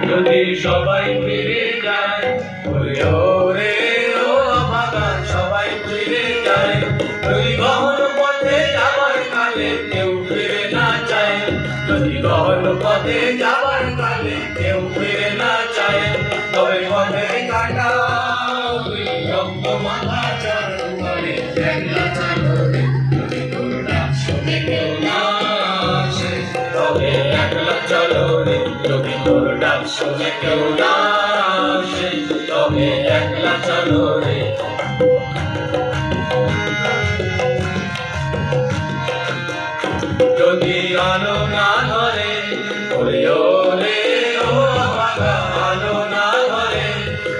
যদি সবাই ফিরে যায় ওরে ওরে ও ভাগা সবাই ফিরে যায় যদি গহন পথে যাবার কালে কেউ ফিরে না চায় যদি গহন পথে যাবার কালে কেউ ফিরে না চায় তবে পথে কাটা রক্ত মাথা চরণ করে একলা চলো রে যদি তোর ডাক শুনে কেউ না আসে তবে একলা চলো রে যদি তোর ডাক শুনে কেউ না আসে তবে একলা চলো রে যদি আলো না ধরে ওরে ওরে ও ভাগা আলো না ধরে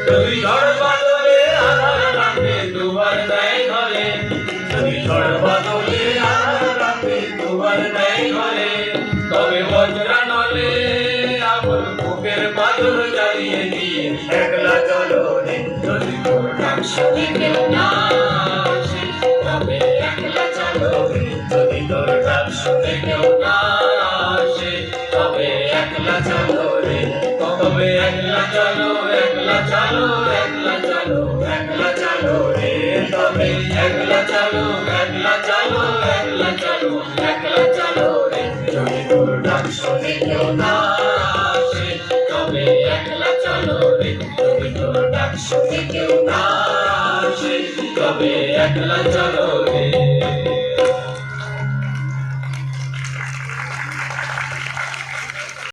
যদি ঝড় বাদলে আধার রাতে দুবার দেয় ঘরে যদি ঝড় বাদলে আধার রাতে দুবার দেয় ঘরে তবে বজ্রা নলে আগুন বুকের পাথর জ্বালিয়ে দিয়ে একলা চলো রে যদি তোর ডাক শুনে কেউ না আসে তবে একলা চলো রে যদি তোর ডাক শুনে কেউ না আসে তবে একলা চলো রে তবে একলা চলো একলা চলো একলা চলো একলা চলো রে তবে একলা চলো একলা চলো একলা চলো একলা চলো রে যদি তোর ডাক শুনে কেউ না আসে তবে একলা চলো রে যদি তোর ডাক শুনে কেউ না আসে তবে একলা চলো রে।